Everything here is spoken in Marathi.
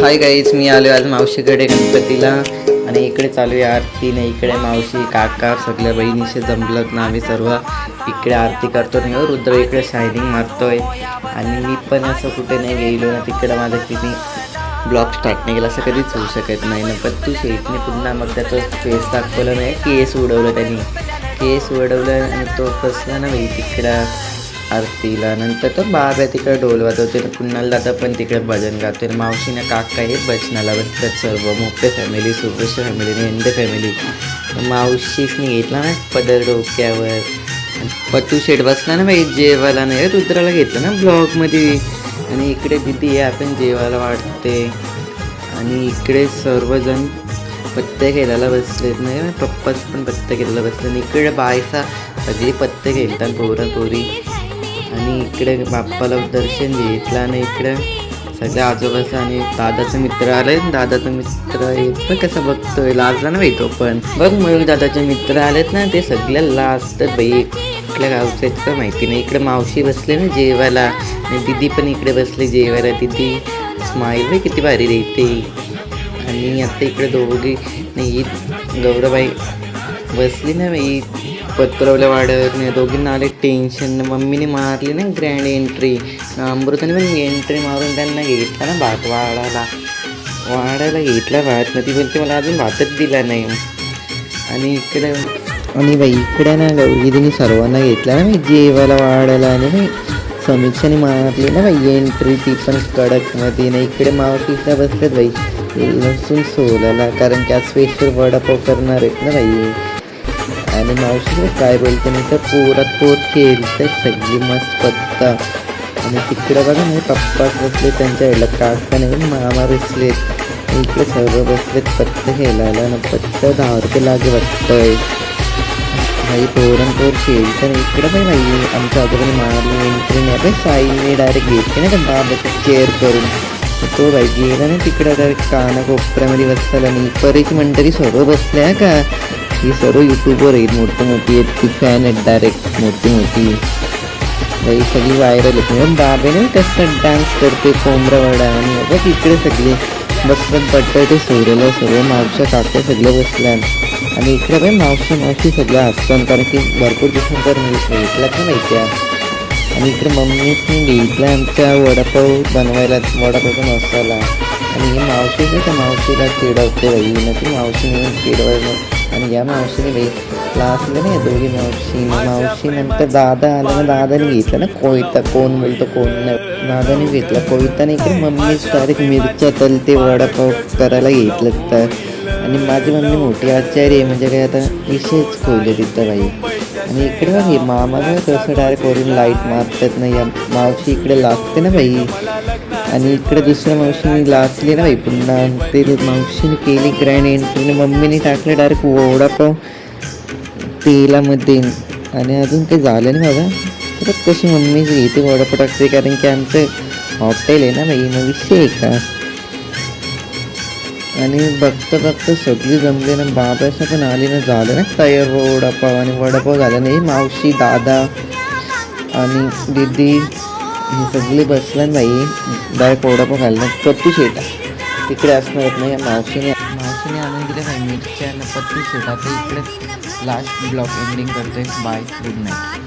हाय गाईज, मी आलो आज मावशीकडे गणपतीला आणि इकडे चालू आहे आरती. नाही इकडे मावशी काका सगळ्या बहिणीशी जमलत ना, आम्ही सर्व इकडे आरती करतो. नाही रुद्र इकडे शायनिंग मारतोय आणि मी पण असं कुठे नाही गेलो ना. तिकडे माझा किती ब्लॉग स्टार्ट नाही केला असं कधीच होऊ शकत नाही ना. पण तू शेटने पुन्हा मग त्याचं फेस दाखवलं नाही, केस उडवलं त्यांनी, केस उडवलं आणि तो बसला ना बाई तिकडं आरतीला. नंतर तो बाबा तिकडे ढोल वाजवते, कुणाल दादा पण तिकडे भजन गावते. मावशीने काका हे भजनाला बसतात सर्व मोठे फॅमिली, सुप्रश फॅमिली, नेंदे फॅमिली. मावशीसनी घेतला ना पदर डोक्यावर. पतू शेट बसला ना बाई जेवायला. नाही रुद्राला घेतलं ना ब्लॉगमध्ये. आणि इकडे दिदी हे आपण जेवायला वाटते आणि इकडे सर्वजण पत्ते खेळायला बसलेत. नाही पप्पाच पण पत्ते खेळायला बसले आणि इकडे बायसा सगळी पत्ते खेळतात पोरं पोरी. आणि इकडे बाप्पाला दर्शन घेतलं आणि इकडे सगळे आजोबाचं आणि दादाचे मित्र आले. दादाचा मित्र येत कसं बघतोय, लाजला ना बाई तो पण. बघ मयूर दादाचे मित्र आलेत ना, ते सगळ्या लाजतात बाई. कुठल्या गावचं आहेत का माहिती नाही. इकडे मावशी बसले ना जेवायला आणि दिदी पण इकडे बसले जेवायला. दिदी स्माईल बाई किती भारी देते. आणि आता इकडे दोघी नाही गौरबाई बसली ना बाई पत्रवल्या वाड्यावर. नाही दोघींना आले टेन्शन. मम्मीने मारली ना ग्रँड एंट्री, अमृताने पण एंट्री मारून त्यांना घेतला ना भात वाढायला घेतला भात ना. ती बोलते मला अजून भातच दिला नाही. आणि इकडे आणि बाई इकडे ना गौरीदिनी सर्वांना घेतला ना मी जेवायला वाढायला. आणि बाई समीक्षाने मारली ना बाई एंट्री, ती पण कडकमध्ये. नाही इकडे मावशीला बसतात बाई लसूण सोलायला, कारण की आज स्पेशल वडापाव करणार आहेत ना बाई. आणि मावशी काय बोलते नाही तर पोरात पोर खेळते सगळी मस्त पत्ता. आणि तिकडं बघा नाही पप्पाच बसले त्यांच्या वेळेला, काका नाही मामा बसलेत. इकडे सर्व बसलेत पत्ते खेळायला ना. पत्ता 10 रुपये लागे वाटतंय भाई. पोर खेळतं ना. इकडं पण भाई आमच्या आजोबाने मारली एंट्री नाही. आपण साईने डायरेक्ट घेतली ना त्या बाबाची चेअर करून. तो बाई गेला ना तिकडं डायरेक्ट काना कोपऱ्यामध्ये बसताला. आणि परीची मंडळी सर्व बसल्या का, ही सर्व यूट्यूबवर आहेत, मोठी आहेत, ती फॅन आहेत डायरेक्ट मोठी बाई. सगळी व्हायरल आहेत. बाबेने कसं डान्स करते कोंबरावाडा. आणि बघ इकडे सगळे बसतात बटाटे सोरेला, सर्व मावशा काका सगळं बसल्या. आणि इकडे बाई मावशी सगळं असतात, कारण की भरपूर दिवसांतर भेटलात ना माहिती आहे. आणि इकडे मम्मीने घेतला आमच्या वडापाव बनवायला, वडापावचा मसाला. आणि ही मावशी त्या मावशीला चिडवते बाई ना, ती मावशी मिळून चिडवायला. आणि या मावशीने बाई क्लासला नाही दोघी मावशी नंतर दादा आला ना, दादाने घेतला ना कोयता. कोण बोलतो कोण नाही, दादाने घेतला कोयताने. इकडे मम्मीच डायरेक्ट मिरच्या तलते वडापाव करायला घेतलं तर. आणि माझी मम्मी मोठी आचार्य आहे, म्हणजे काय आता विषयच खोवले तिथं बाई. आणि इकडे बघ हे मामाला कसं डायरेक्ट वरून लाईट मारतात ना. या मावशी इकडे लागते ना बाई. आणि इकडे दुसऱ्या मावशीने लाचली ना बाई पुन्हा. ते मावशीने केली ग्रँड एंट्रीने. मम्मीने टाकलं डायरेक्ट वडापाव तेलामध्ये. आणि अजून काही झालं नाही बघा. तर कशी मम्मी घेते वडापाव टाकते, कारण की आमचं हॉटेल आहे ना बाई, मग विषय आहे का. आणि बघता सगळी जमले ना. बाबासा पण आली ना, झालं ना तयार वडापाव. आणि वडापाव झाला नाही. मावशी दादा आणि दीदी हे सगळे बसल्या बाई डायरेक्ट वडापाव खायला. पत्तू शेटा तिकडे असणार नाही. मावशीने आणून दिले बाई मिरच्या. पत्तू शेटा. आता इकडे लास्ट ब्लॉग एंडिंग करतोय. Bye, good night.